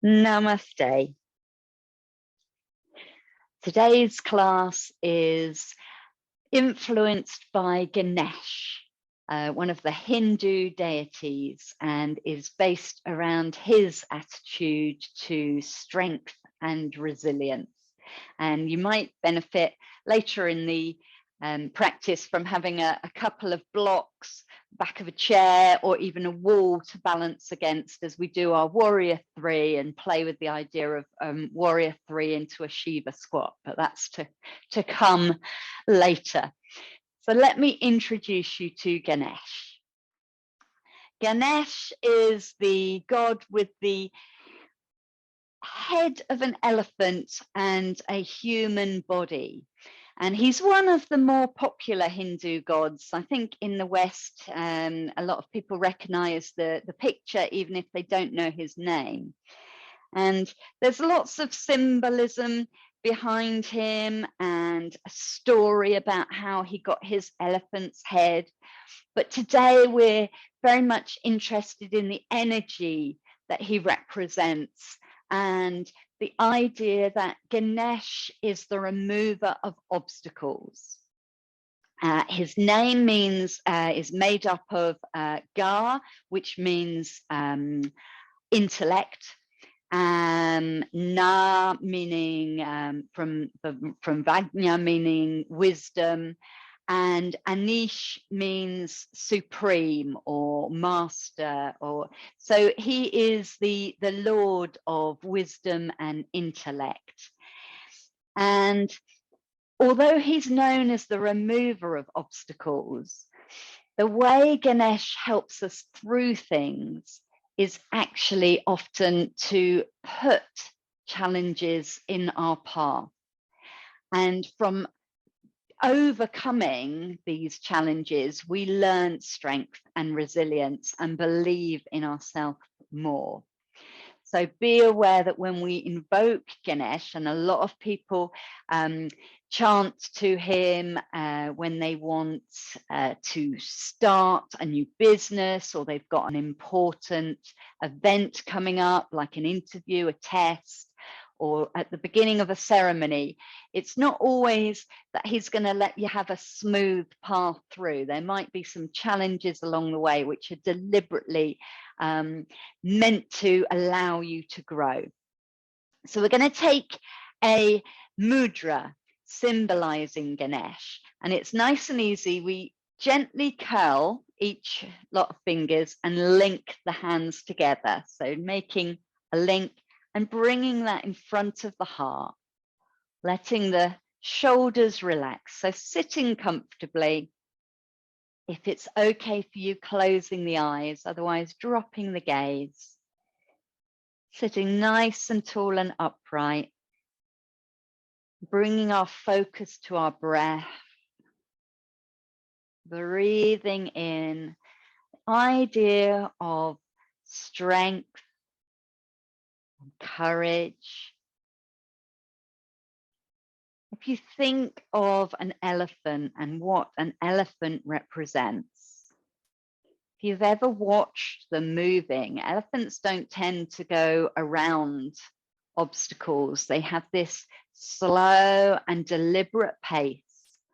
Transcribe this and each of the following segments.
Namaste. Today's class is influenced by Ganesh, one of the Hindu deities, and is based around his attitude to strength and resilience. And you might benefit later in the practice from having a couple of blocks, back of a chair, or even a wall to balance against as we do our warrior three and play with the idea of warrior three into a Shiva squat, but that's to come later. So let me introduce you to Ganesh. Ganesh is the god with the head of an elephant and a human body. And he's one of the more popular Hindu gods. I think in the West, a lot of people recognize the picture, even if they don't know his name. And there's lots of symbolism behind him and a story about how he got his elephant's head. But today we're very much interested in the energy that he represents and the idea that Ganesh is the remover of obstacles. His name is made up of Ga, which means intellect, Na meaning from Vajna meaning wisdom, and Anish means supreme or master, or so he is the lord of wisdom and intellect. And although he's known as the remover of obstacles, the way Ganesh helps us through things is actually often to put challenges in our path. And from overcoming these challenges, we learn strength and resilience and believe in ourselves more. So be aware that when we invoke Ganesh, and a lot of people chant to him when they want to start a new business, or they've got an important event coming up, like an interview, a test, or at the beginning of a ceremony, it's not always that he's going to let you have a smooth path through. There might be some challenges along the way which are deliberately meant to allow you to grow. So we're going to take a mudra symbolizing Ganesh, and it's nice and easy. We gently curl each lot of fingers and link the hands together. So making a link and bringing that in front of the heart, letting the shoulders relax. So sitting comfortably. If it's okay for you, closing the eyes, otherwise dropping the gaze. Sitting nice and tall and upright. Bringing our focus to our breath. Breathing in the idea of strength, courage. If you think of an elephant and what an elephant represents, if you've ever watched them moving, elephants don't tend to go around obstacles. They have this slow and deliberate pace.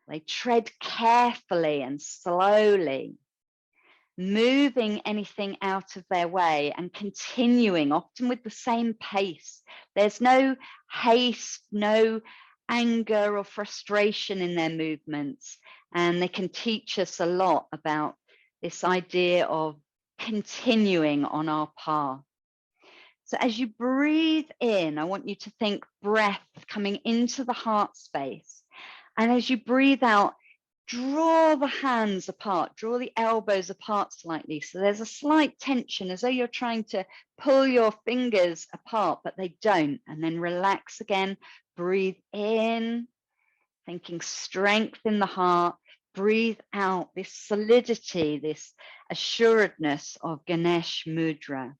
They tread carefully and slowly, moving anything out of their way and continuing, often with the same pace. There's no haste, no anger or frustration in their movements, and they can teach us a lot about this idea of continuing on our path. So as you breathe in, I want you to think breath coming into the heart space, and as you breathe out, draw the hands apart, draw the elbows apart slightly. So there's a slight tension as though you're trying to pull your fingers apart, but they don't. And then relax again, breathe in, thinking strength in the heart, breathe out this solidity, this assuredness of Ganesh Mudra.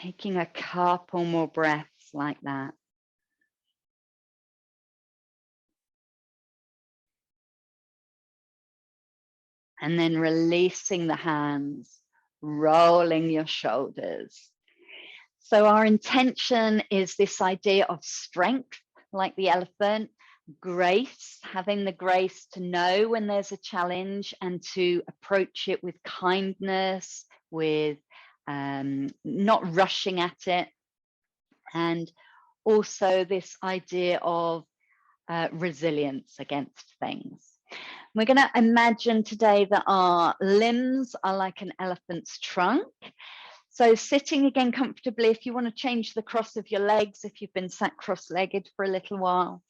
Taking a couple more breaths like that. And then releasing the hands, rolling your shoulders. So our intention is this idea of strength, like the elephant, grace, having the grace to know when there's a challenge and to approach it with kindness, with not rushing at it. And also this idea of resilience against things. We're going to imagine today that our limbs are like an elephant's trunk. So sitting again comfortably, if you want to change the cross of your legs, if you've been sat cross-legged for a little while,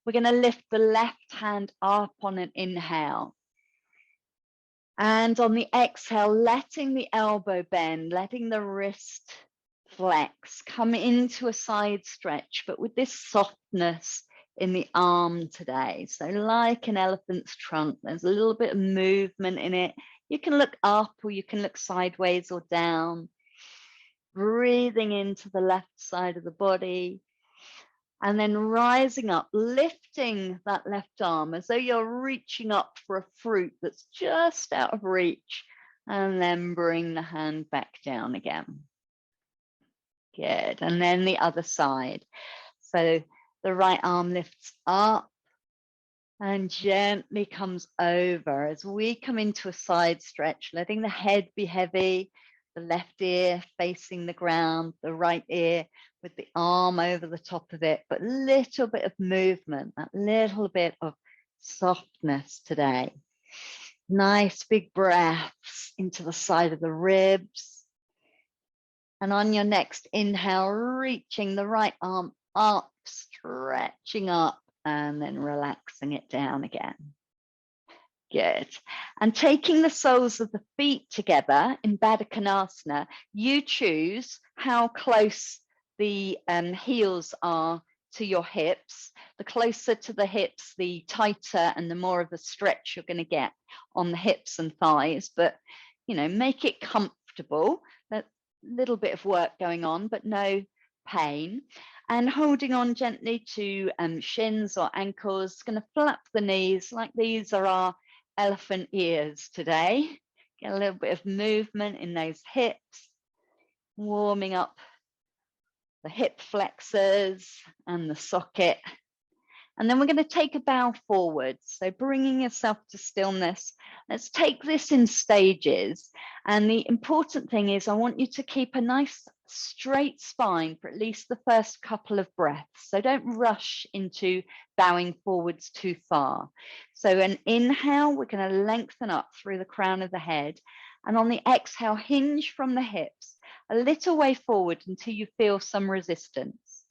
we're going to lift the left hand up on an inhale. And on the exhale, letting the elbow bend, letting the wrist flex, come into a side stretch, but with this softness in the arm today. So like an elephant's trunk, there's a little bit of movement in it. You can look up or you can look sideways or down. Breathing into the left side of the body. And then rising up, lifting that left arm as though you're reaching up for a fruit that's just out of reach. And then bring the hand back down again. Good. And then the other side. So the right arm lifts up and gently comes over as we come into a side stretch, letting the head be heavy, the left ear facing the ground, the right ear with the arm over the top of it, but a little bit of movement, that little bit of softness today. Nice big breaths into the side of the ribs. And on your next inhale, reaching the right arm up, stretching up, and then relaxing it down again. Good. And taking the soles of the feet together in Baddha Konasana, you choose how close the heels are to your hips. The closer to the hips, the tighter and the more of a stretch you're going to get on the hips and thighs. But, you know, make it comfortable. A little bit of work going on, but no pain. And holding on gently to shins or ankles, going to flap the knees like these are our elephant ears today. Get a little bit of movement in those hips, warming up the hip flexors and the socket. And then we're going to take a bow forward. So bringing yourself to stillness. Let's take this in stages. And the important thing is I want you to keep a nice straight spine for at least the first couple of breaths. So don't rush into bowing forwards too far. So an inhale, we're going to lengthen up through the crown of the head. And on the exhale, hinge from the hips a little way forward until you feel some resistance.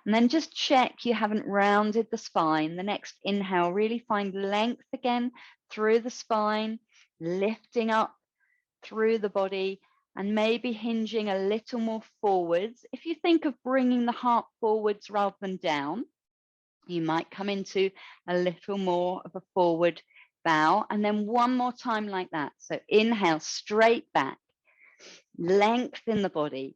And then just check you haven't rounded the spine. The next inhale, really find length again through the spine, lifting up through the body and maybe hinging a little more forwards. If you think of bringing the heart forwards rather than down, you might come into a little more of a forward bow. And then one more time like that. So inhale, straight back, length in the body,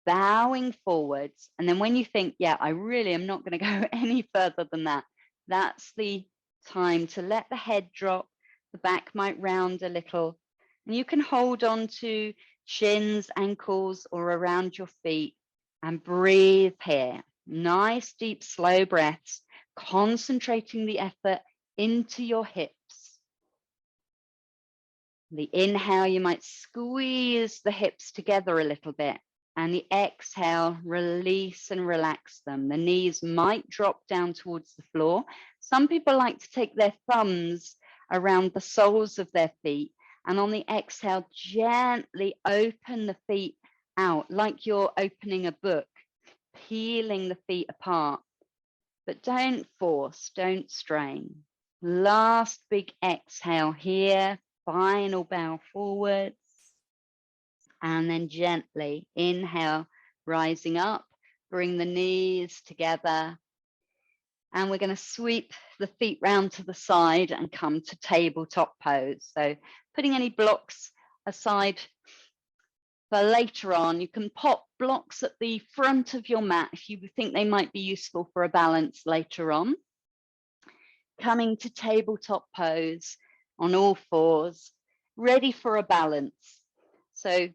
bowing forwards. And then when you think, yeah, I really am not going to go any further than that, that's the time to let the head drop. The back might round a little. And you can hold on to shins, ankles, or around your feet and breathe here. Nice, deep, slow breaths, concentrating the effort into your hips. The inhale, you might squeeze the hips together a little bit. And the exhale, release and relax them. The knees might drop down towards the floor. Some people like to take their thumbs around the soles of their feet. And on the exhale, gently open the feet out like you're opening a book, peeling the feet apart. But don't force, don't strain. Last big exhale here. Final bow forwards. And then gently inhale, rising up, bring the knees together. And we're going to sweep the feet round to the side and come to tabletop pose. So putting any blocks aside for later on, you can pop blocks at the front of your mat if you think they might be useful for a balance later on. Coming to tabletop pose on all fours, ready for a balance. So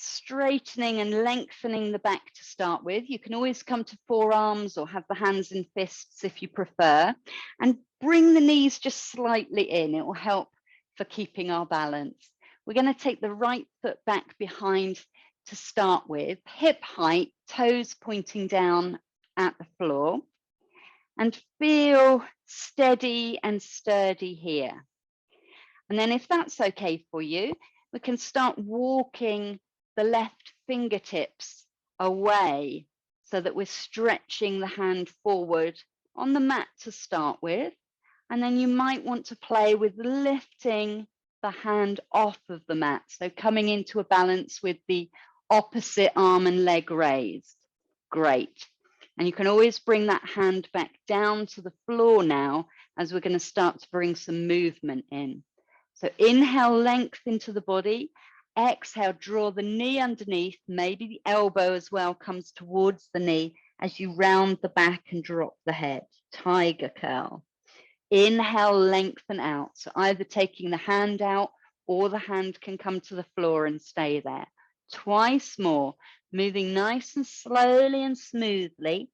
straightening and lengthening the back to start with. You can always come to forearms or have the hands in fists if you prefer, and bring the knees just slightly in. It will help for keeping our balance. We're going to take the right foot back behind to start with, hip height, toes pointing down at the floor, and feel steady and sturdy here. And then if that's okay for you, we can start walking the left fingertips away so that we're stretching the hand forward on the mat to start with. And then you might want to play with lifting the hand off of the mat. So coming into a balance with the opposite arm and leg raised. Great. And you can always bring that hand back down to the floor now as we're going to start to bring some movement in. So inhale, length into the body. Exhale, draw the knee underneath. Maybe the elbow as well comes towards the knee as you round the back and drop the head. Tiger curl. Inhale, lengthen out. So either taking the hand out or the hand can come to the floor and stay there. Twice more, moving nice and slowly and smoothly,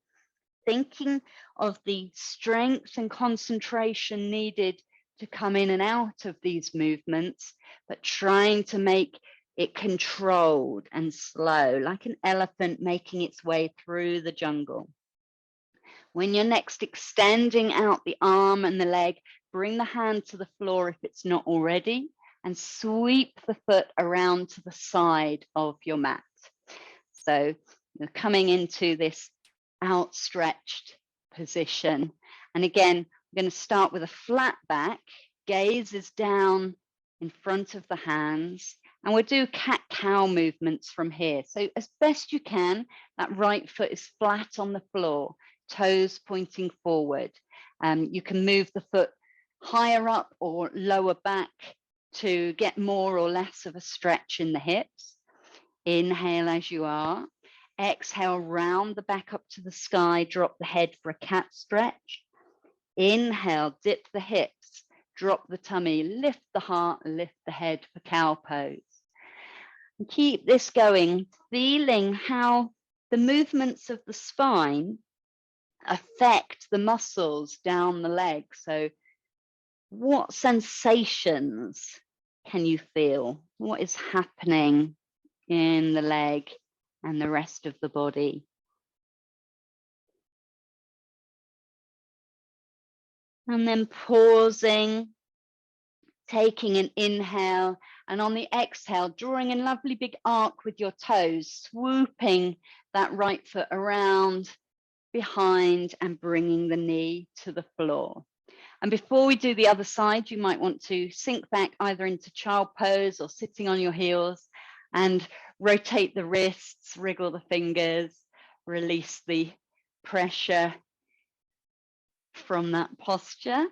thinking of the strength and concentration needed to come in and out of these movements, but trying to make it controlled and slow, like an elephant making its way through the jungle. When you're next extending out the arm and the leg, bring the hand to the floor if it's not already, and sweep the foot around to the side of your mat. So you're coming into this outstretched position. And again, we're going to start with a flat back, gaze is down in front of the hands, and we'll do cat-cow movements from here. So as best you can, that right foot is flat on the floor, toes pointing forward. You can move the foot higher up or lower back to get more or less of a stretch in the hips. Inhale as you are. Exhale, round the back up to the sky, drop the head for a cat stretch. Inhale, dip the hips, drop the tummy, lift the heart, lift the head for cow pose. And keep this going, feeling how the movements of the spine affect the muscles down the leg. So what sensations can you feel? What is happening in the leg and the rest of the body? And then pausing, taking an inhale, and on the exhale, drawing a lovely big arc with your toes, swooping that right foot around behind and bringing the knee to the floor. And before we do the other side, you might want to sink back either into child pose or sitting on your heels and rotate the wrists, wriggle the fingers, release the pressure from that posture.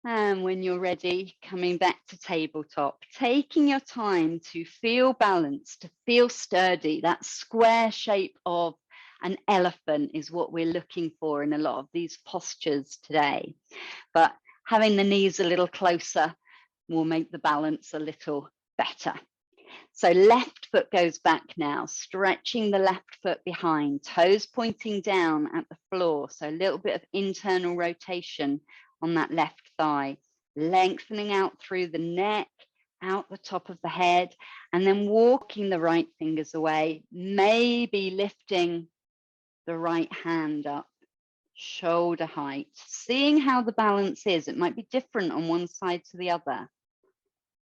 And when you're ready, coming back to tabletop, taking your time to feel balanced, to feel sturdy. That square shape of an elephant is what we're looking for in a lot of these postures today. But having the knees a little closer will make the balance a little better. So left foot goes back now, stretching the left foot behind, toes pointing down at the floor. So a little bit of internal rotation on that left thigh, lengthening out through the neck, out the top of the head, and then walking the right fingers away, maybe lifting the right hand up, shoulder height, seeing how the balance is. It might be different on one side to the other.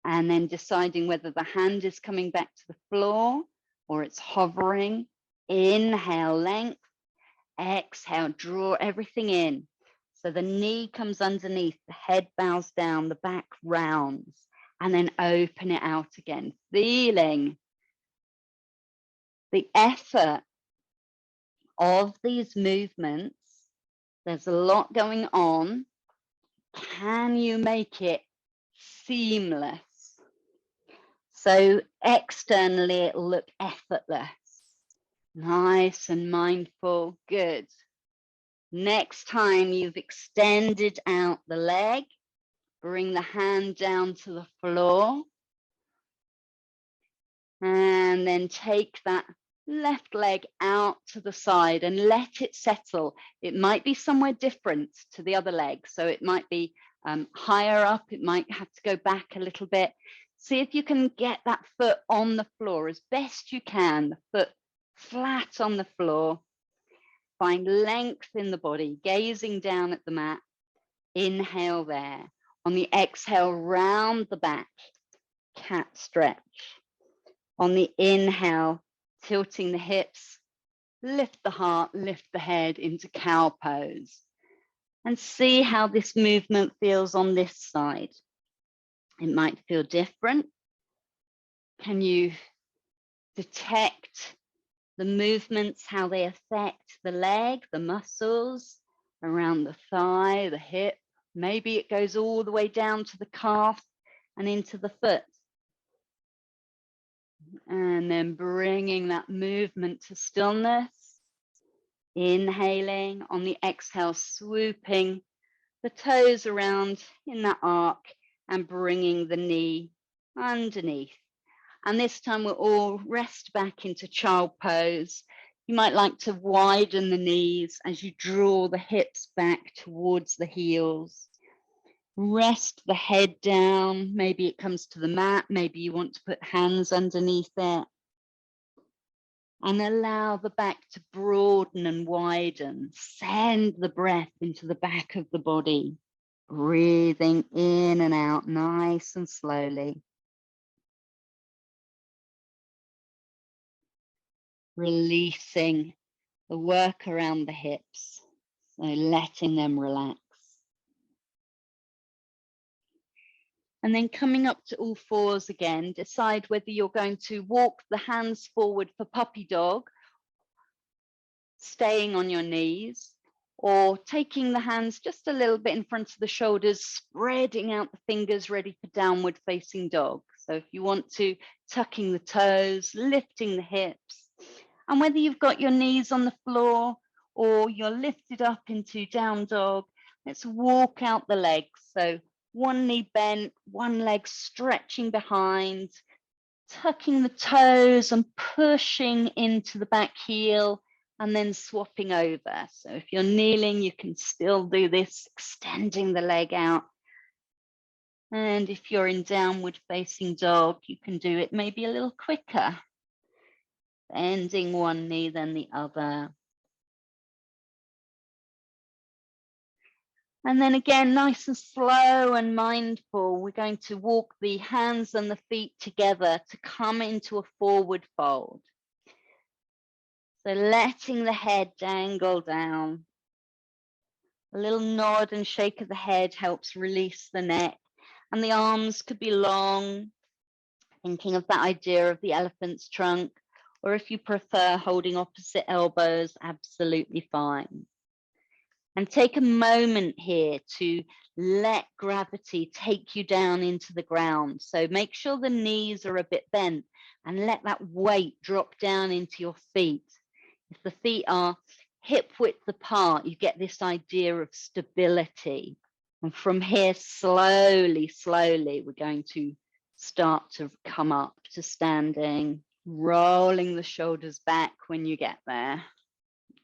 And then deciding whether the hand is coming back to the floor or it's hovering. Inhale, length. Exhale, draw everything in. So the knee comes underneath, the head bows down, the back rounds, and then open it out again, feeling the effort of these movements. There's a lot going on. Can you make it seamless? So externally, it'll look effortless, nice and mindful. Good. Next time you've extended out the leg, bring the hand down to the floor. And then take that left leg out to the side and let it settle. It might be somewhere different to the other leg. So it might be higher up. It might have to go back a little bit. See if you can get that foot on the floor as best you can, the foot flat on the floor. Find length in the body, gazing down at the mat. Inhale there. On the exhale, round the back, cat stretch. On the inhale, tilting the hips, lift the heart, lift the head into cow pose. And see how this movement feels on this side. It might feel different. Can you detect the movements, how they affect the leg, the muscles around the thigh, the hip? Maybe it goes all the way down to the calf and into the foot. And then bringing that movement to stillness. Inhaling, on the exhale, swooping the toes around in that arc and bringing the knee underneath. And this time we'll all rest back into child pose. You might like to widen the knees as you draw the hips back towards the heels. Rest the head down. Maybe it comes to the mat. Maybe you want to put hands underneath it. And allow the back to broaden and widen. Send the breath into the back of the body. Breathing in and out nice and slowly. Releasing the work around the hips. So letting them relax. And then coming up to all fours again, decide whether you're going to walk the hands forward for puppy dog, staying on your knees, or taking the hands just a little bit in front of the shoulders, spreading out the fingers ready for downward facing dog. So if you want to, tucking the toes, lifting the hips, and whether you've got your knees on the floor or you're lifted up into down dog, let's walk out the legs. So one knee bent, one leg stretching behind, tucking the toes and pushing into the back heel and then swapping over. So if you're kneeling, you can still do this, extending the leg out. And if you're in downward facing dog, you can do it maybe a little quicker, bending one knee then the other. And then again, nice and slow and mindful, we're going to walk the hands and the feet together to come into a forward fold. So letting the head dangle down. A little nod and shake of the head helps release the neck. And the arms could be long, thinking of that idea of the elephant's trunk, or if you prefer holding opposite elbows, absolutely fine. And take a moment here to let gravity take you down into the ground. So make sure the knees are a bit bent and let that weight drop down into your feet. If the feet are hip width apart, you get this idea of stability. And from here, slowly, slowly, we're going to start to come up to standing, rolling the shoulders back when you get there.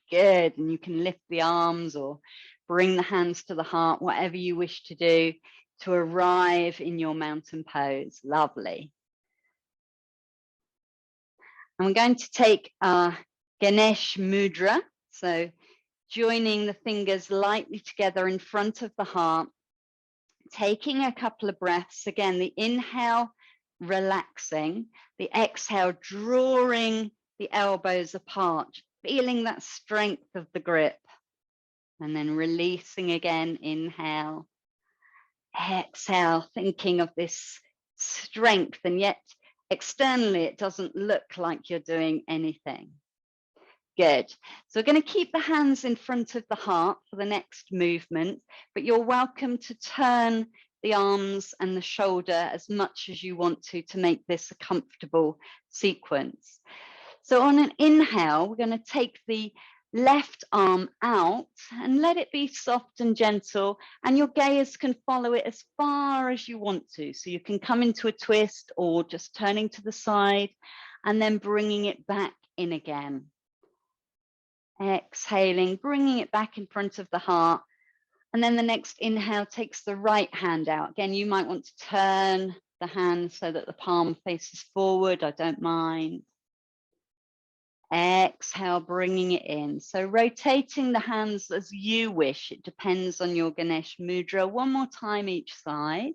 Good, and you can lift the arms or bring the hands to the heart, whatever you wish to do to arrive in your mountain pose. Lovely. And we're going to take our Ganesh mudra, so joining the fingers lightly together in front of the heart, taking a couple of breaths. Again, the inhale, relaxing, the exhale, drawing the elbows apart, feeling that strength of the grip, and then releasing again. Inhale, exhale, thinking of this strength, and yet externally it doesn't look like you're doing anything. Good. So we're going to keep the hands in front of the heart for the next movement, but you're welcome to turn the arms and the shoulder as much as you want to make this a comfortable sequence. So on an inhale, we're going to take the left arm out and let it be soft and gentle, and your gaze can follow it as far as you want to. So you can come into a twist or just turning to the side. and then bringing it back in again. Exhaling, bringing it back in front of the heart. And then the next inhale takes the right hand out. Again, you might want to turn the hand so that the palm faces forward. I don't mind. Exhale, bringing it in. So rotating the hands as you wish. It depends on your Ganesh mudra. One more time each side.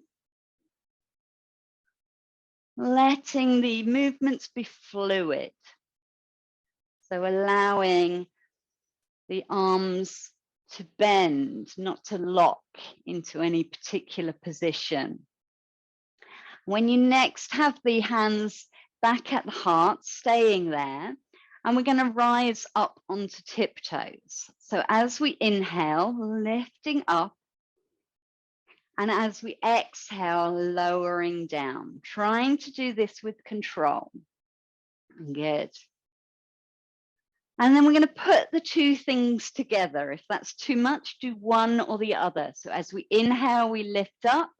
Letting the movements be fluid. So allowing the arms to bend, not to lock into any particular position. When you next have the hands back at the heart, staying there, and we're going to rise up onto tiptoes. So as we inhale, lifting up, and as we exhale, lowering down, trying to do this with control. Good. And then we're going to put the two things together. If that's too much, do one or the other. So as we inhale, we lift up.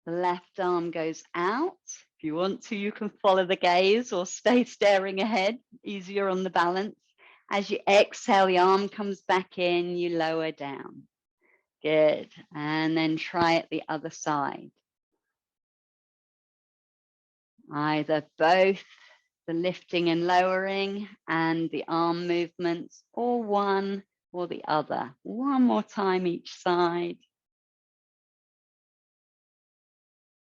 The left arm goes out. If you want to, you can follow the gaze or stay staring ahead, easier on the balance. As you exhale, the arm comes back in, you lower down. Good. And then try it the other side. Either both the lifting and lowering and the arm movements, or one or the other. One more time each side.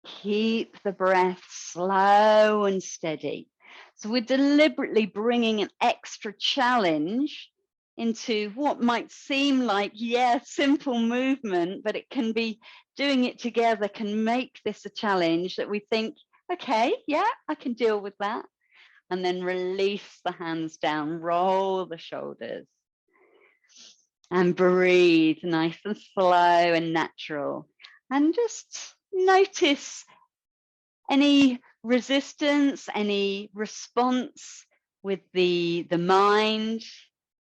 Keep the breath slow and steady. So we're deliberately bringing an extra challenge into what might seem like, yeah, simple movement, but it can be, doing it together can make this a challenge that we think, okay, yeah, I can deal with that. And then release the hands down, roll the shoulders. And breathe nice and slow and natural. And just notice any resistance, any response with the mind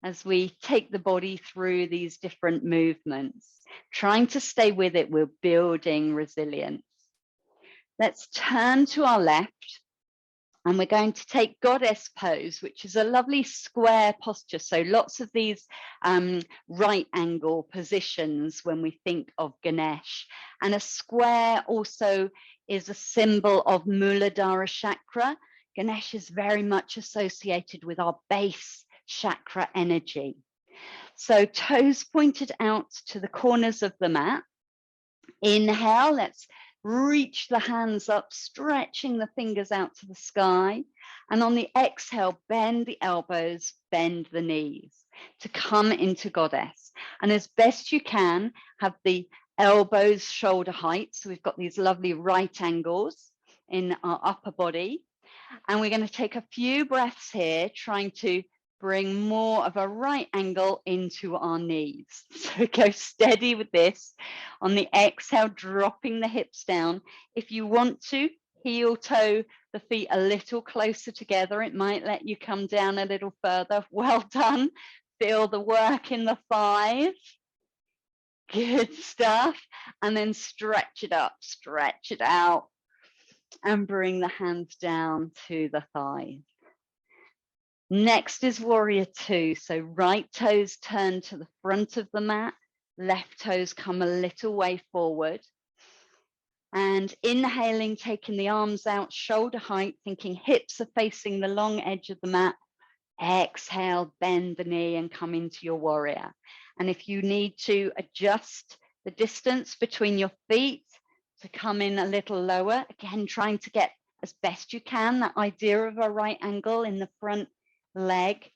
as we take the body through these different movements. Trying to stay with it, we're building resilience. Let's turn to our left. And we're going to take goddess pose, which is a lovely square posture. So lots of these right angle positions when we think of Ganesh. And a square also is a symbol of Muladhara chakra. Ganesh is very much associated with our base chakra energy. So toes pointed out to the corners of the mat. Inhale, let's reach the hands up, stretching the fingers out to the sky. And on the exhale, bend the elbows, bend the knees to come into goddess. And as best you can, have the elbows shoulder height. So we've got these lovely right angles in our upper body. And we're going to take a few breaths here, trying to bring more of a right angle into our knees. So go steady with this. On the exhale, dropping the hips down. If you want to, heel toe the feet a little closer together. It might let you come down a little further. Well done. Feel the work in the thighs. Good stuff. And then stretch it up, stretch it out, and bring the hands down to the thighs. Next is warrior two. So right toes turn to the front of the mat, left toes come a little way forward. And inhaling, taking the arms out, shoulder height, thinking hips are facing the long edge of the mat. Exhale, bend the knee and come into your warrior. And if you need to adjust the distance between your feet to come in a little lower, again, trying to get as best you can that idea of a right angle in the front leg.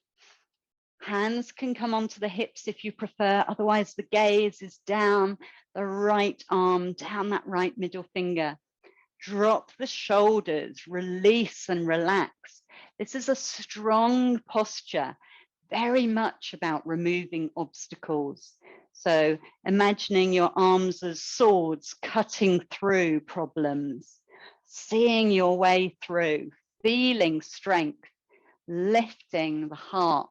Hands can come onto the hips if you prefer, otherwise the gaze is down the right arm, down that right middle finger. Drop the shoulders, release and relax. This is a strong posture, very much about removing obstacles. So imagining your arms as swords cutting through problems, seeing your way through, feeling strength, lifting the heart.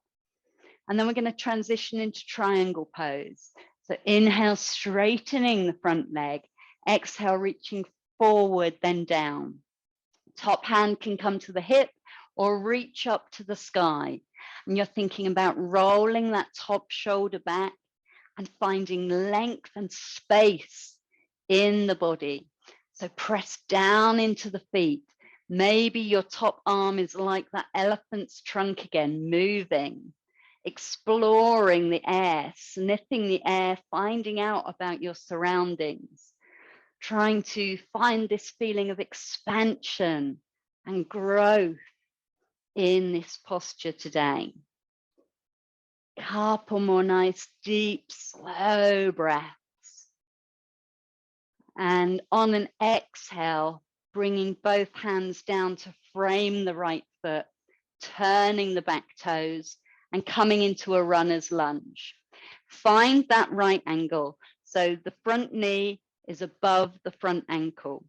And then we're going to transition into triangle pose. So inhale, straightening the front leg. Exhale, reaching forward, then down. Top hand can come to the hip, or reach up to the sky. And you're thinking about rolling that top shoulder back and finding length and space in the body. So press down into the feet. Maybe your top arm is like that elephant's trunk again, moving, exploring the air, sniffing the air, finding out about your surroundings, trying to find this feeling of expansion and growth in this posture today. Couple more nice, deep, slow breaths. And on an exhale, bringing both hands down to frame the right foot, turning the back toes and coming into a runner's lunge. Find that right angle. So the front knee is above the front ankle,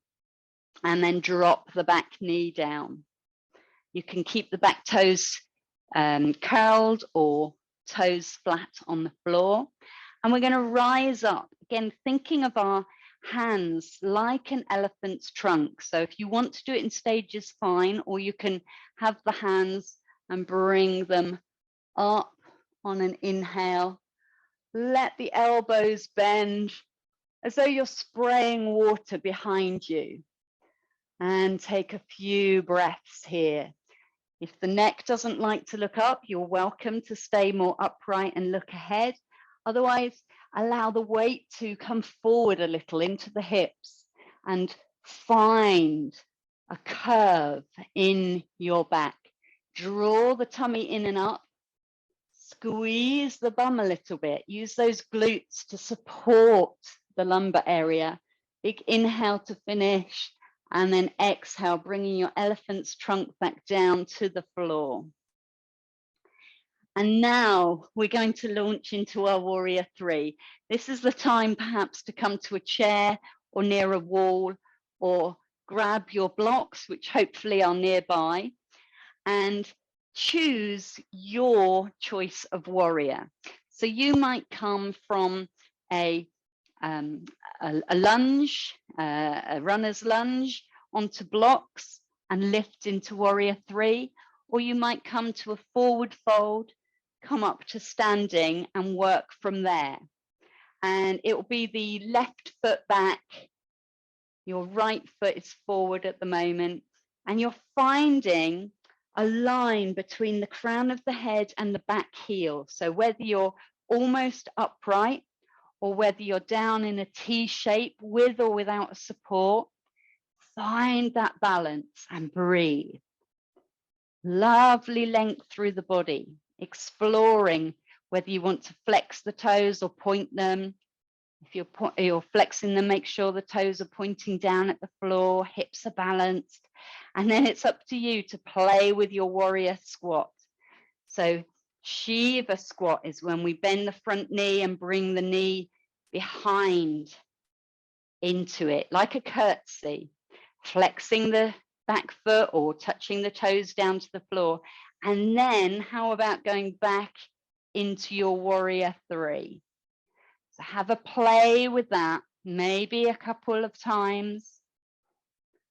and then drop the back knee down. You can keep the back toes curled or toes flat on the floor. And we're going to rise up, again, thinking of our hands like an elephant's trunk. So if you want to do it in stages, fine, or you can have the hands and bring them up on an inhale. Let the elbows bend as though you're spraying water behind you. And take a few breaths here. If the neck doesn't like to look up, you're welcome to stay more upright and look ahead. Otherwise, allow the weight to come forward a little into the hips and find a curve in your back. Draw the tummy in and up. Squeeze the bum a little bit. Use those glutes to support the lumbar area. Big inhale to finish. And then exhale, bringing your elephant's trunk back down to the floor. And now we're going to launch into our warrior three. This is the time perhaps to come to a chair or near a wall, or grab your blocks, which hopefully are nearby, and choose your choice of warrior. So you might come from a lunge, a runner's lunge onto blocks and lift into warrior three, or you might come to a forward fold, come up to standing and work from there. And it will be the left foot back, your right foot is forward at the moment, and you're finding a line between the crown of the head and the back heel. So whether you're almost upright or whether you're down in a T shape with or without a support, find that balance and breathe. Lovely length through the body, exploring whether you want to flex the toes or point them. If you're flexing them, make sure the toes are pointing down at the floor, hips are balanced. And then it's up to you to play with your warrior squat. So Shiva squat is when we bend the front knee and bring the knee behind into it, like a curtsy, flexing the back foot or touching the toes down to the floor. And then how about going back into your warrior three? So have a play with that, maybe a couple of times.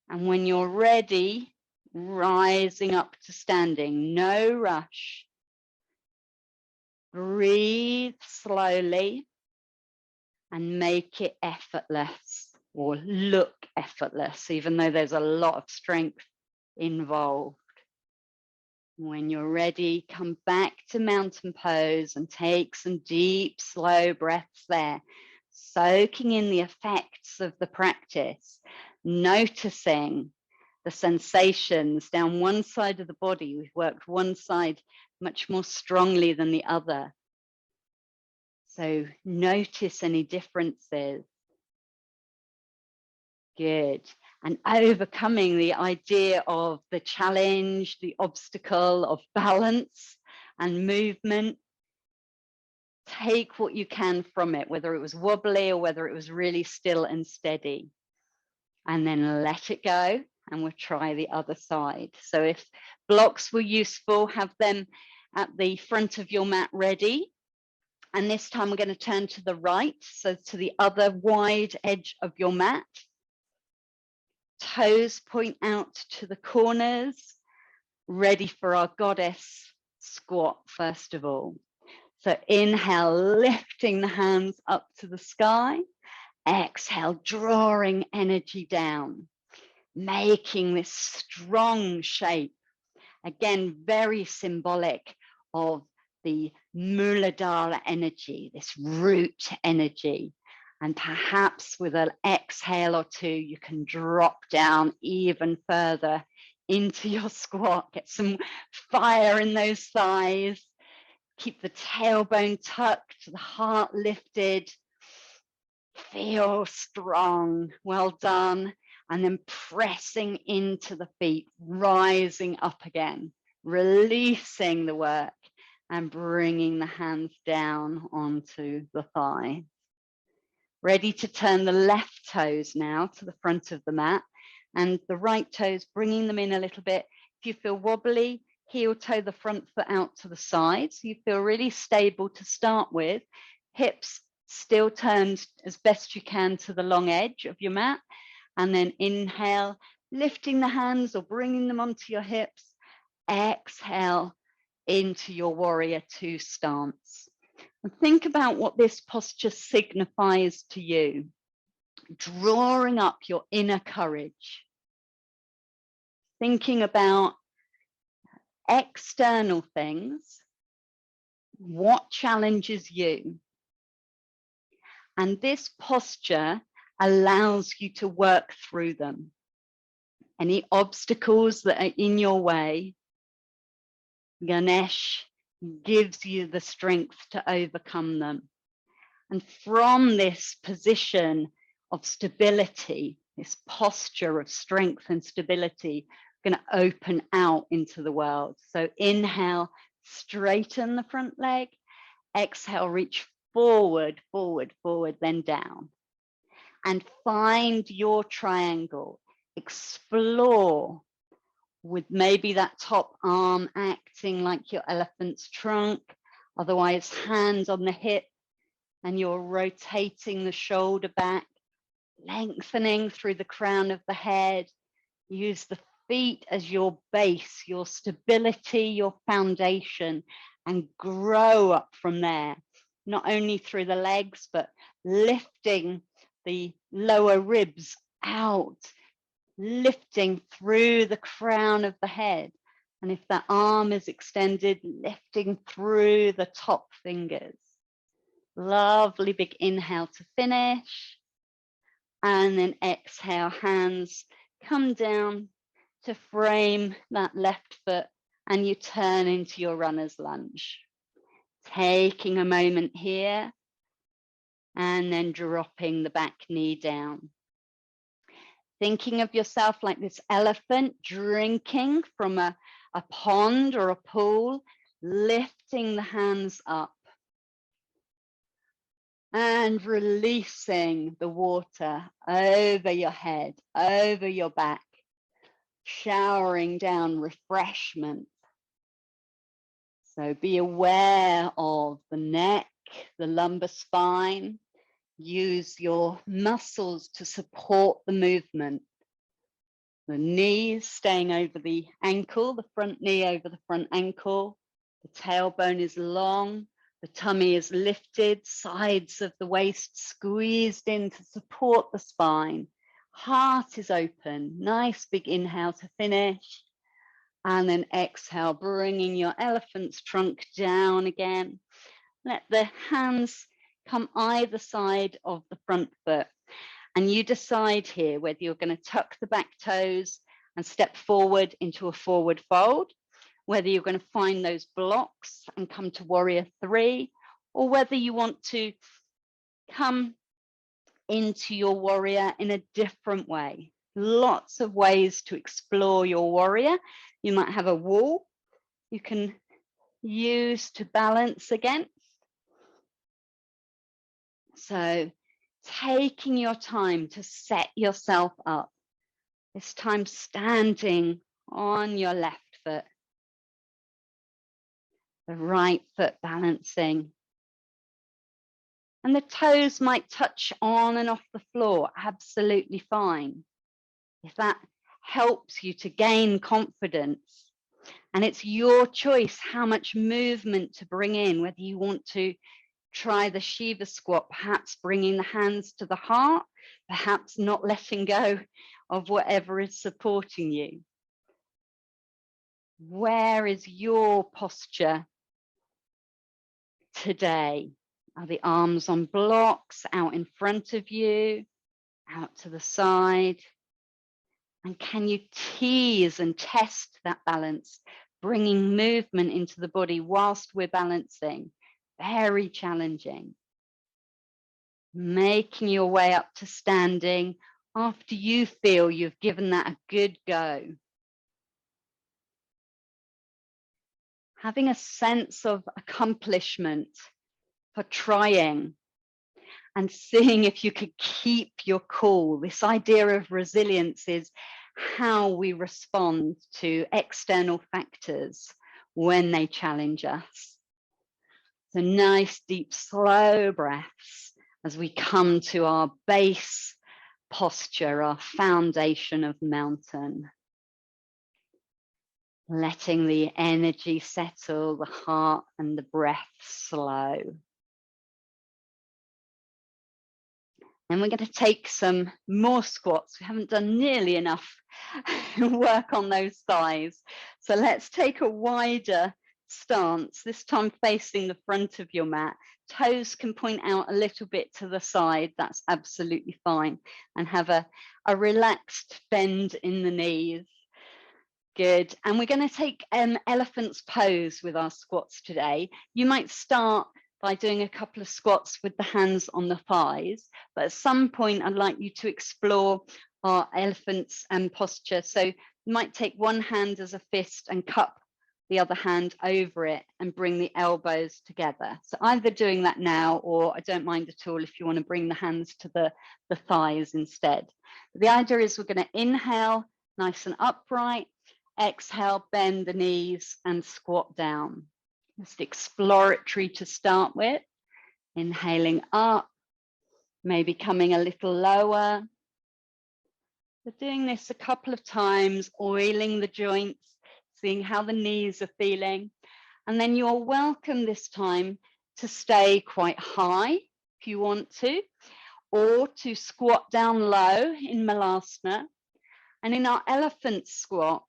And when you're ready, rising up to standing, no rush. Breathe slowly and make it effortless, or look effortless, even though there's a lot of strength involved. When you're ready, come back to mountain pose and take some deep, slow breaths there, soaking in the effects of the practice, noticing the sensations down one side of the body. We've worked one side much more strongly than the other. So notice any differences. Good. And overcoming the idea of the challenge, the obstacle of balance and movement. Take what you can from it, whether it was wobbly or whether it was really still and steady. And then let it go, and we'll try the other side. So if blocks were useful, have them at the front of your mat ready. And this time we're going to turn to the right, so to the other wide edge of your mat. Toes point out to the corners, Ready for our goddess squat first of all. So inhale, lifting the hands up to the sky. Exhale, drawing energy down, making this strong shape. Again, very symbolic of the Muladhara energy, this root energy. And perhaps with an exhale or two, you can drop down even further into your squat. Get some fire in those thighs. Keep the tailbone tucked, the heart lifted. Feel strong. Well done. And then pressing into the feet, rising up again, releasing the work and bringing the hands down onto the thigh. Ready to turn the left toes now to the front of the mat and the right toes, bringing them in a little bit. If you feel wobbly, heel toe the front foot out to the side. So you feel really stable to start with. Hips still turned as best you can to the long edge of your mat. And then inhale, lifting the hands or bringing them onto your hips. Exhale into your warrior two stance. And think about what this posture signifies to you. Drawing up your inner courage. Thinking about external things, what challenges you. And this posture allows you to work through them. Any obstacles that are in your way, Ganesh gives you the strength to overcome them. And from this position of stability, this posture of strength and stability, we're going to open out into the world. So inhale, straighten the front leg. Exhale, reach forward, forward, forward, then down. And find your triangle. Explore with maybe that top arm acting like your elephant's trunk, otherwise hand on the hip, and you're rotating the shoulder back, lengthening through the crown of the head. Use the feet as your base, your stability, your foundation, and grow up from there, not only through the legs, but lifting the lower ribs out, lifting through the crown of the head. And if that arm is extended, lifting through the top fingers. Lovely big inhale to finish. And then exhale, hands come down to frame that left foot and you turn into your runner's lunge. Taking a moment here and then dropping the back knee down. Thinking of yourself like this elephant drinking from a pond or a pool, lifting the hands up and releasing the water over your head, over your back, showering down refreshment. So be aware of the neck, the lumbar spine. Use your muscles to support the movement. The knees staying over the ankle, the front knee over the front ankle. The tailbone is long, the tummy is lifted, sides of the waist squeezed in to support the spine. Heart is open, nice big inhale to finish. And then exhale, bringing your elephant's trunk down again. Let the hands come either side of the front foot. And you decide here whether you're going to tuck the back toes and step forward into a forward fold, whether you're going to find those blocks and come to warrior three, or whether you want to come into your warrior in a different way. Lots of ways to explore your warrior. You might have a wall you can use to balance against. So taking your time to set yourself up, this time standing on your left foot, the right foot balancing. And the toes might touch on and off the floor, absolutely fine. If that helps you to gain confidence, And it's your choice how much movement to bring in, whether you want to try the Shiva squat, perhaps bringing the hands to the heart, perhaps not letting go of whatever is supporting you. Where is your posture today? Are the arms on blocks, out in front of you, out to the side? And can you tease and test that balance, bringing movement into the body whilst we're balancing? Very challenging. Making your way up to standing after you feel you've given that a good go. Having a sense of accomplishment for trying and seeing if you could keep your cool. This idea of resilience is how we respond to external factors when they challenge us. So nice, deep, slow breaths as we come to our base posture, our foundation of mountain. Letting the energy settle, the heart and the breath slow. And we're going to take some more squats. We haven't done nearly enough work on those thighs. So let's take a wider stance, this time facing the front of your mat. Toes can point out a little bit to the side. That's absolutely fine. And have a relaxed bend in the knees. Good. And we're going to take elephant's pose with our squats today. You might start by doing a couple of squats with the hands on the thighs, but at some point I'd like you to explore our elephant's posture. So you might take one hand as a fist and cup the other hand over it and bring the elbows together. So either doing that now, or I don't mind at all if you want to bring the hands to the thighs instead. But the idea is we're going to inhale nice and upright, exhale, bend the knees and squat down. Just exploratory to start with. Inhaling up, maybe coming a little lower. We're doing this a couple of times, oiling the joints, seeing how the knees are feeling. And then you're welcome this time to stay quite high if you want to, or to squat down low in Malasana. And in our elephant squat,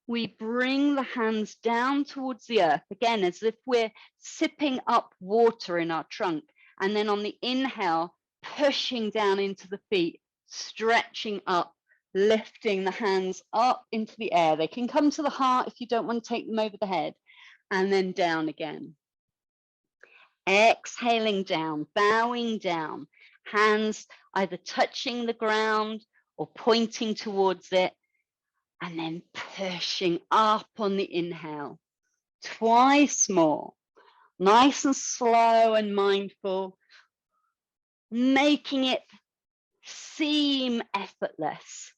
we bring the hands down towards the earth, again, as if we're sipping up water in our trunk. And then on the inhale, pushing down into the feet, stretching up, lifting the hands up into the air. They can come to the heart if you don't want to take them over the head, and then down again. Exhaling down, bowing down, hands either touching the ground or pointing towards it. And then pushing up on the inhale, twice more, nice and slow and mindful, making it seem effortless,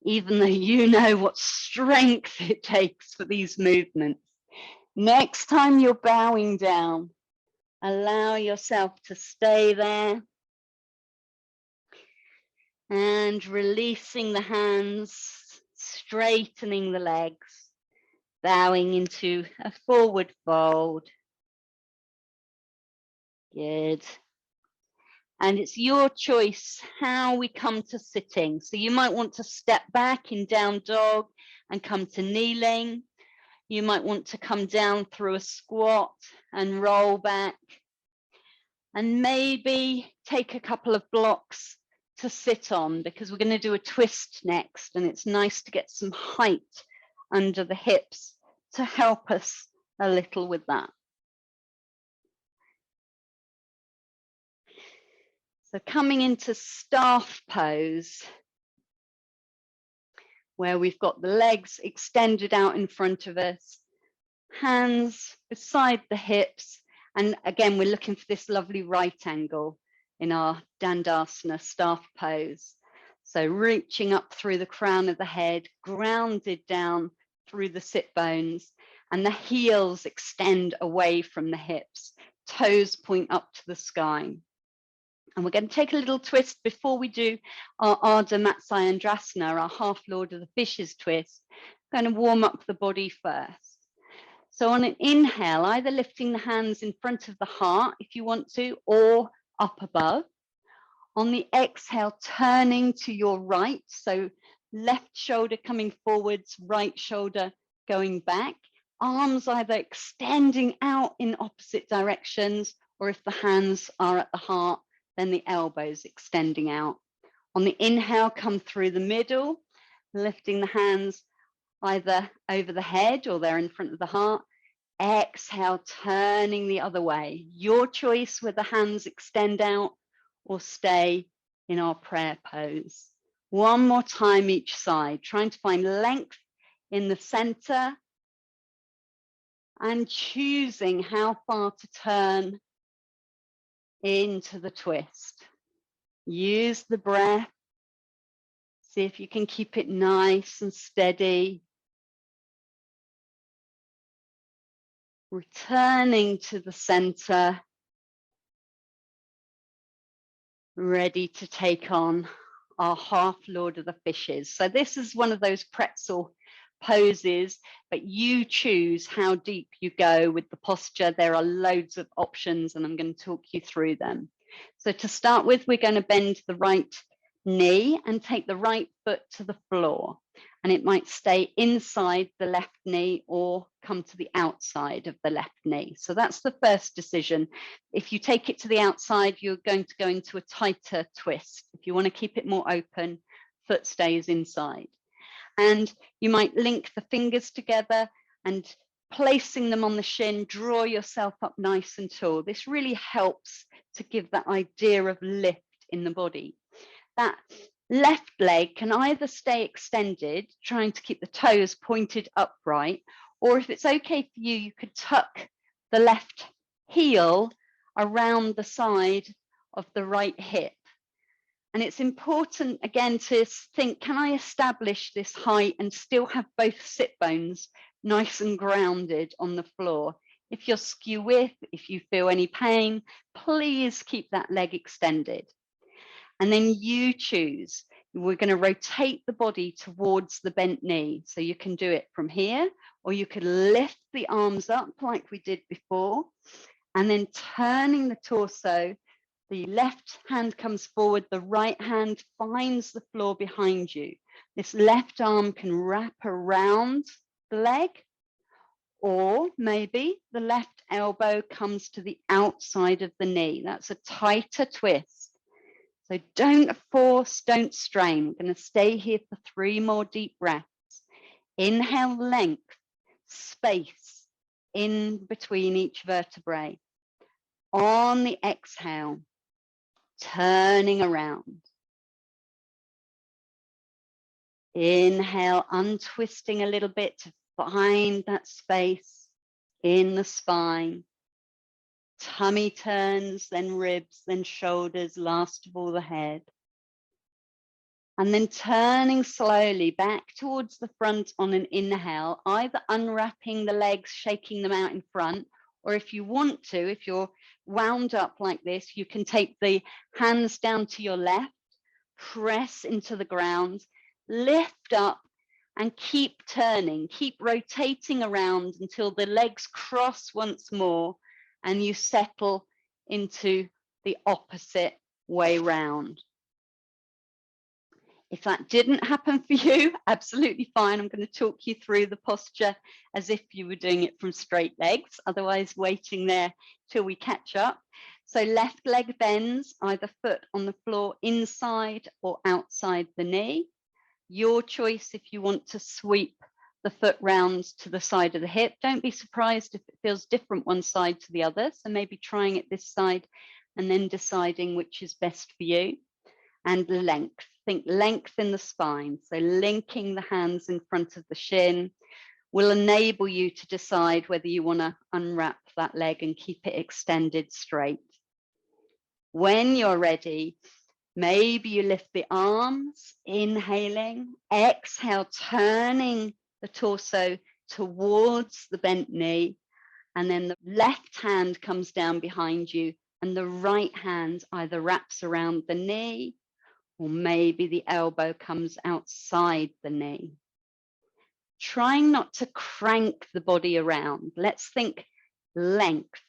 even though you know what strength it takes for these movements. Next time you're bowing down, allow yourself to stay there and releasing the hands, straightening the legs, bowing into a forward fold. Good. And it's your choice how we come to sitting. So you might want to step back in down dog and come to kneeling. You might want to come down through a squat and roll back. And maybe take a couple of blocks to sit on, because we're going to do a twist next, and it's nice to get some height under the hips to help us a little with that. So coming into staff pose, where we've got the legs extended out in front of us, hands beside the hips, and again we're looking for this lovely right angle in our Dandasana staff pose. So reaching up through the crown of the head, grounded down through the sit bones, and the heels extend away from the hips, toes point up to the sky. And we're going to take a little twist before we do our Ardha Matsyendrasana, our half Lord of the Fishes twist. We're going to warm up the body first. So on an inhale, either lifting the hands in front of the heart if you want to, or up above. On the exhale, turning to your right, so left shoulder coming forwards, right shoulder going back. Arms either extending out in opposite directions, or if the hands are at the heart, then the elbows extending out. On the inhale, come through the middle, lifting the hands either over the head or they're in front of the heart. Exhale, turning the other way. Your choice whether the hands extend out or stay in our prayer pose. One more time each side, trying to find length in the center and choosing how far to turn into the twist. Use the breath. See if you can keep it nice and steady. Returning to the center, ready to take on our half Lord of the Fishes. So this is one of those pretzel poses, but you choose how deep you go with the posture. There are loads of options and I'm going to talk you through them. So to start with, we're going to bend the right knee and take the right foot to the floor, and it might stay inside the left knee or come to the outside of the left knee. So that's the first decision. If you take it to the outside, you're going to go into a tighter twist. If you want to keep it more open, foot stays inside. And you might link the fingers together and placing them on the shin, draw yourself up nice and tall. This really helps to give that idea of lift in the body. That left leg can either stay extended, trying to keep the toes pointed upright, or if it's okay for you, you could tuck the left heel around the side of the right hip. And it's important, again, to think, can I establish this height and still have both sit bones nice and grounded on the floor? If you're skew width, if you feel any pain, please keep that leg extended. And then you choose. We're going to rotate the body towards the bent knee. So you can do it from here, or you could lift the arms up like we did before, and then turning the torso. The left hand comes forward, the right hand finds the floor behind you. This left arm can wrap around the leg, or maybe the left elbow comes to the outside of the knee. That's a tighter twist. So don't force, don't strain. We're going to stay here for 3 more deep breaths. Inhale, length, space in between each vertebrae. On the exhale, turning around. Inhale, untwisting a little bit to find that space in the spine. Tummy turns, then ribs, then shoulders, last of all the head. And then turning slowly back towards the front on an inhale, either unwrapping the legs, shaking them out in front, or if you want to, if you're wound up like this, you can take the hands down to your left, press into the ground, lift up, and keep turning, keep rotating around until the legs cross once more and you settle into the opposite way round. If that didn't happen for you, absolutely fine. I'm going to talk you through the posture as if you were doing it from straight legs, otherwise waiting there till we catch up. So left leg bends, either foot on the floor inside or outside the knee. Your choice if you want to sweep the foot round to the side of the hip. Don't be surprised if it feels different one side to the other. So maybe trying it this side and then deciding which is best for you. And length, think length in the spine. So linking the hands in front of the shin will enable you to decide whether you want to unwrap that leg and keep it extended straight. When you're ready, maybe you lift the arms, inhaling, exhale, turning the torso towards the bent knee, and then the left hand comes down behind you and the right hand either wraps around the knee or maybe the elbow comes outside the knee. trying not to crank the body around. Let's think length.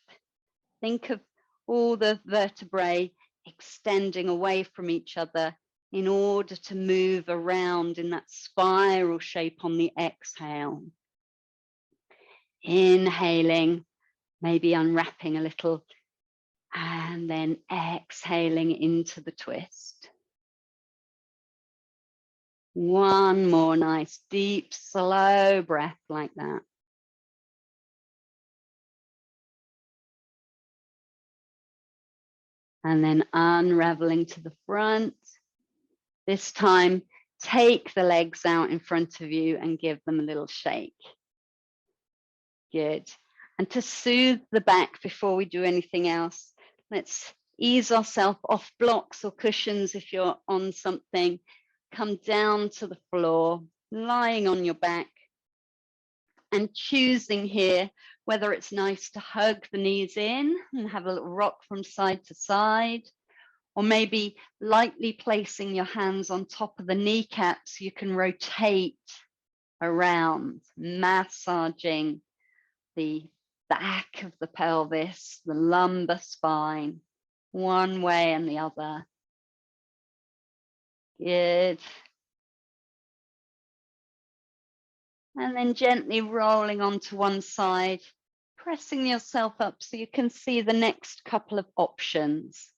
Think of all the vertebrae extending away from each other in order to move around in that spiral shape on the exhale. Inhaling, maybe unwrapping a little, and then exhaling into the twist. One more nice, deep, slow breath like that. And then unraveling to the front. This time, take the legs out in front of you and give them a little shake. Good. And to soothe the back before we do anything else, let's ease ourselves off blocks or cushions if you're on something. Come down to the floor, lying on your back, and choosing here whether it's nice to hug the knees in and have a little rock from side to side, or maybe lightly placing your hands on top of the kneecaps, you can rotate around, massaging the back of the pelvis, the lumbar spine, one way and the other. Good. And then gently rolling onto one side, pressing yourself up so you can see the next couple of options.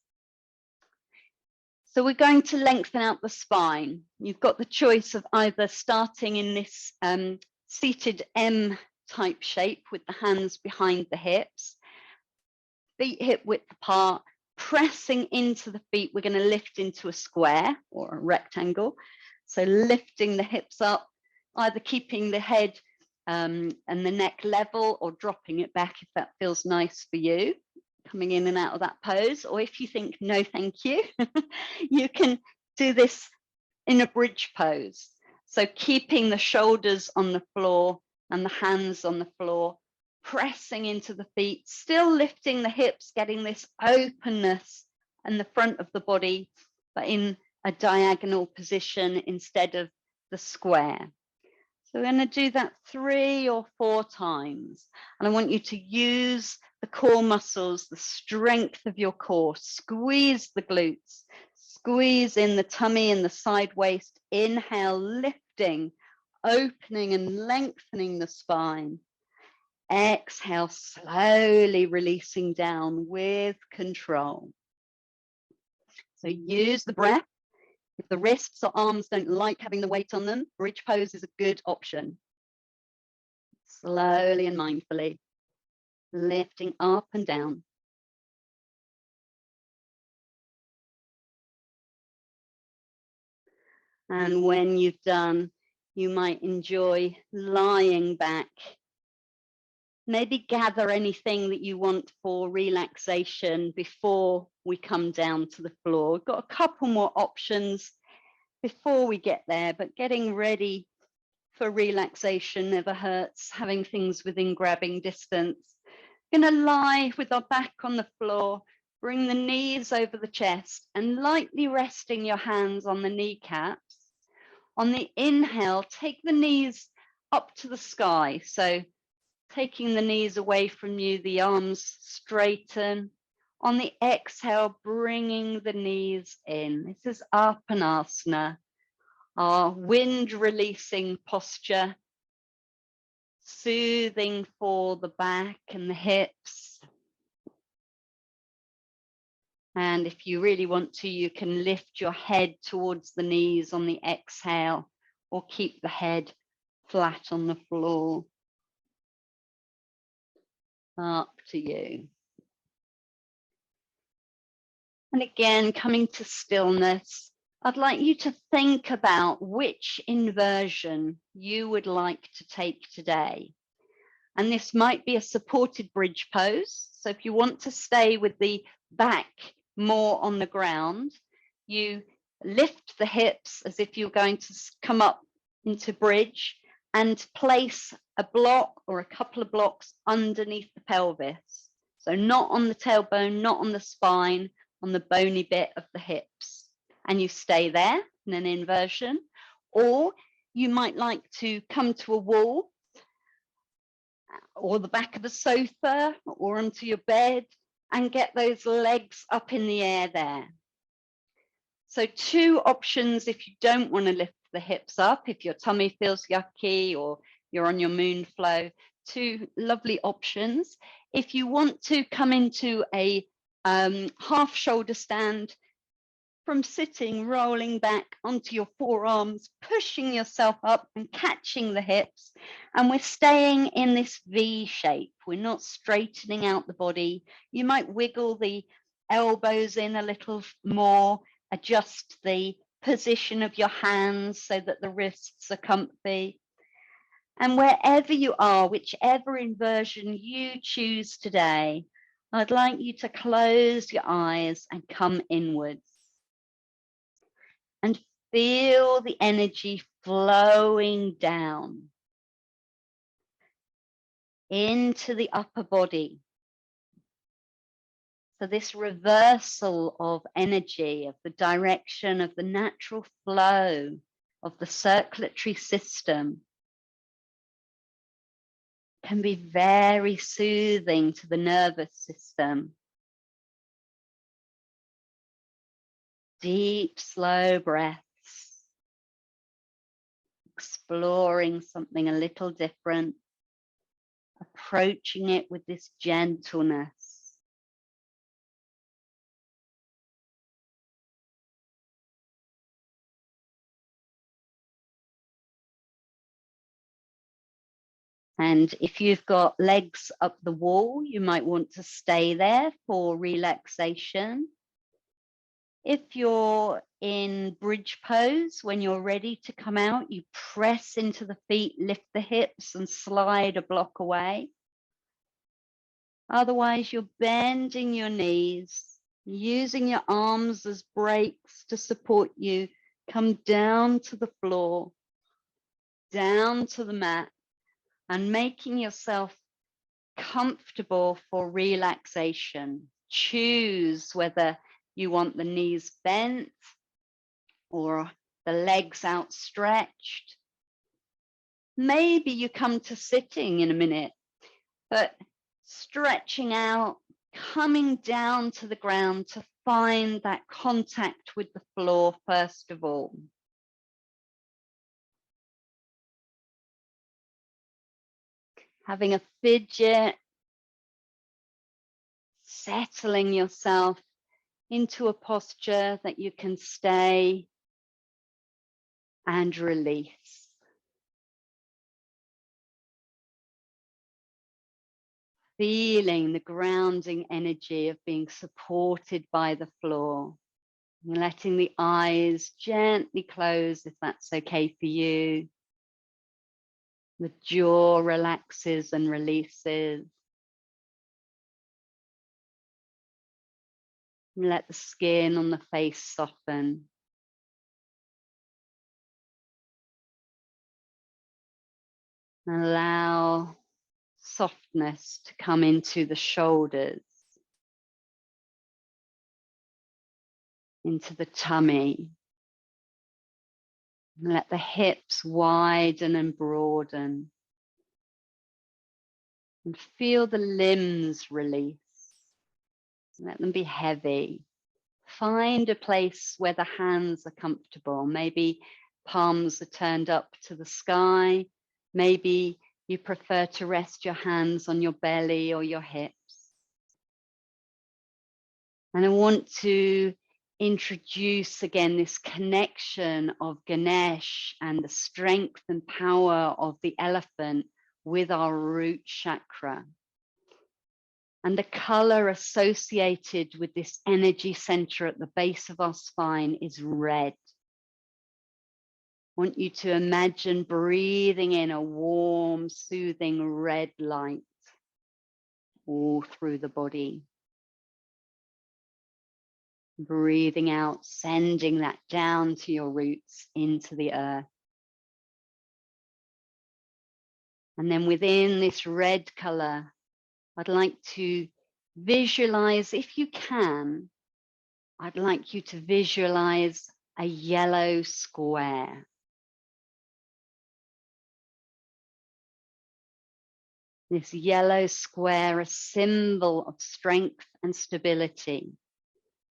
So we're going to lengthen out the spine. You've got the choice of either starting in this seated M type shape with the hands behind the hips, feet hip width apart, pressing into the feet. We're going to lift into a square or a rectangle. So lifting the hips up, either keeping the head and the neck level or dropping it back if that feels nice for you, coming in and out of that pose. Or if you think, no, thank you, you can do this in a bridge pose. So keeping the shoulders on the floor and the hands on the floor, pressing into the feet, still lifting the hips, getting this openness in the front of the body, but in a diagonal position instead of the square. So we're going to do that 3 or 4 times. And I want you to use the core muscles, the strength of your core. Squeeze the glutes, squeeze in the tummy and the side waist. Inhale, lifting, opening and lengthening the spine. Exhale, slowly releasing down with control. So use the breath. If the wrists or arms don't like having the weight on them, bridge pose is a good option. Slowly and mindfully, lifting up and down. And when you've done, you might enjoy lying back. Maybe gather anything that you want for relaxation before we come down to the floor. We've got a couple more options before we get there, but getting ready for relaxation never hurts, having things within grabbing distance. We're going to lie with our back on the floor, bring the knees over the chest and lightly resting your hands on the kneecaps. On the inhale, take the knees up to the sky. So taking the knees away from you, the arms straighten. On the exhale, bringing the knees in. This is Apanasana, our wind releasing posture, soothing for the back and the hips. And if you really want to, you can lift your head towards the knees on the exhale or keep the head flat on the floor. Up to you. And again, coming to stillness, I'd like you to think about which inversion you would like to take today. And this might be a supported bridge pose. So if you want to stay with the back more on the ground, you lift the hips as if you're going to come up into bridge and place a block or a couple of blocks underneath the pelvis. So not on the tailbone, not on the spine, on the bony bit of the hips. And you stay there in an inversion. Or you might like to come to a wall or the back of the sofa or onto your bed and get those legs up in the air there. So 2 options if you don't want to lift the hips up, if your tummy feels yucky or you're on your moon flow, 2 lovely options. If you want to come into a half shoulder stand, from sitting, rolling back onto your forearms, pushing yourself up and catching the hips. And we're staying in this V shape. We're not straightening out the body. You might wiggle the elbows in a little more, adjust the position of your hands so that the wrists are comfy. And wherever you are, whichever inversion you choose today, I'd like you to close your eyes and come inwards. And feel the energy flowing down into the upper body. So this reversal of energy, of the direction of the natural flow of the circulatory system, can be very soothing to the nervous system. Deep, slow breaths, exploring something a little different, approaching it with this gentleness. And if you've got legs up the wall, you might want to stay there for relaxation. If you're in bridge pose, when you're ready to come out, you press into the feet, lift the hips and slide a block away. Otherwise, you're bending your knees, using your arms as brakes to support you. Come down to the floor, down to the mat, and making yourself comfortable for relaxation. Choose whether you want the knees bent or the legs outstretched. Maybe you come to sitting in a minute, but stretching out, coming down to the ground to find that contact with the floor first of all. Having a fidget, settling yourself into a posture that you can stay and release. Feeling the grounding energy of being supported by the floor. And letting the eyes gently close if that's okay for you. The jaw relaxes and releases. And let the skin on the face soften. And allow softness to come into the shoulders, into the tummy. And let the hips widen and broaden. And feel the limbs release. Let them be heavy. Find a place where the hands are comfortable. Maybe palms are turned up to the sky. Maybe you prefer to rest your hands on your belly or your hips. And I want to introduce again this connection of Ganesh and the strength and power of the elephant with our root chakra. And the color associated with this energy center at the base of our spine is red. I want you to imagine breathing in a warm, soothing red light all through the body. Breathing out, sending that down to your roots into the earth. And then within this red color, I'd like to visualize, if you can, I'd like you to visualize a yellow square. This yellow square, a symbol of strength and stability.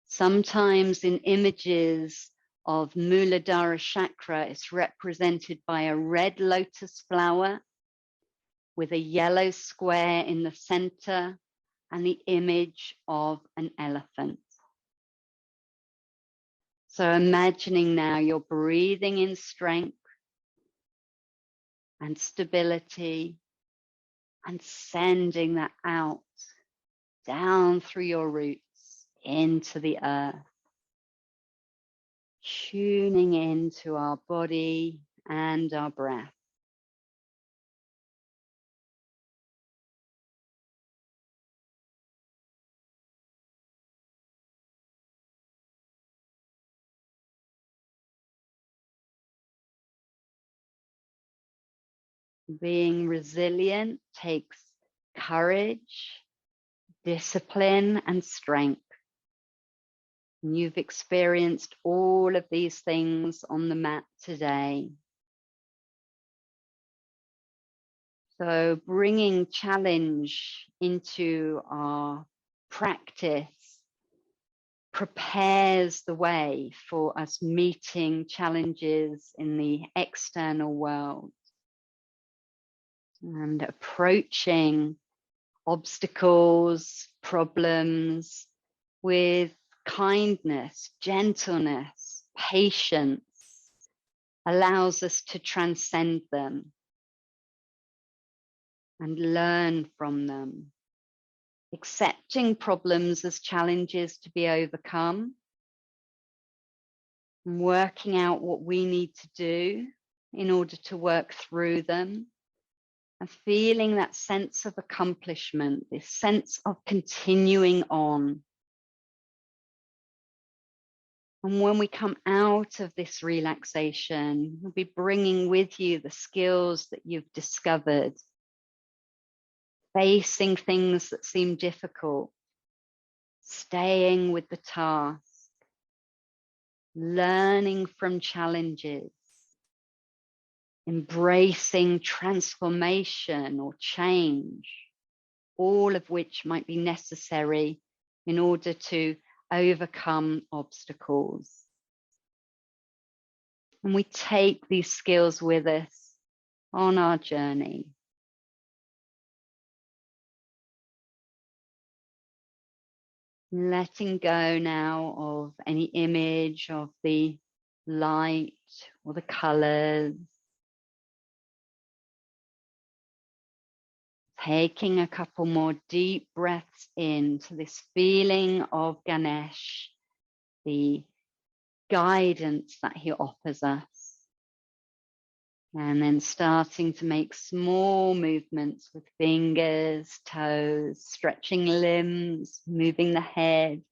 Sometimes in images of Muladhara chakra, it's represented by a red lotus flower with a yellow square in the center and the image of an elephant. So imagining now you're breathing in strength and stability and sending that out, down through your roots into the earth. Tuning into our body and our breath. Being resilient takes courage, discipline, and strength. And you've experienced all of these things on the mat today. So bringing challenge into our practice prepares the way for us meeting challenges in the external world and approaching obstacles, problems with kindness, gentleness, patience, allows us to transcend them and learn from them. Accepting problems as challenges to be overcome, and working out what we need to do in order to work through them, and feeling that sense of accomplishment, this sense of continuing on. And when we come out of this relaxation, you'll be bringing with you the skills that you've discovered, facing things that seem difficult, staying with the task, learning from challenges, embracing transformation or change, all of which might be necessary in order to overcome obstacles. And we take these skills with us on our journey. Letting go now of any image of the light or the colors. Taking a couple more deep breaths into this feeling of Ganesh, the guidance that he offers us. And then starting to make small movements with fingers, toes, stretching limbs, moving the head,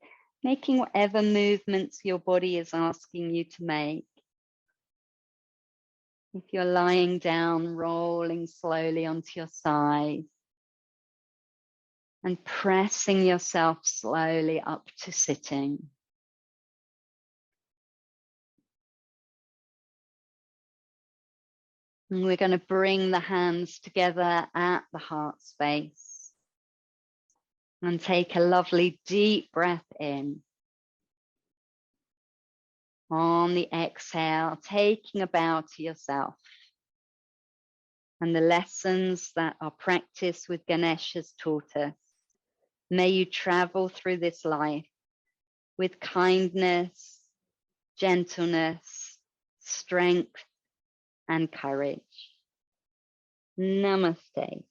making whatever movements your body is asking you to make. If you're lying down, rolling slowly onto your side and pressing yourself slowly up to sitting. And we're going to bring the hands together at the heart space and take a lovely deep breath in. On the exhale, taking a bow to yourself and the lessons that our practice with Ganesh has taught us. May you travel through this life with kindness, gentleness, strength, and courage. Namaste.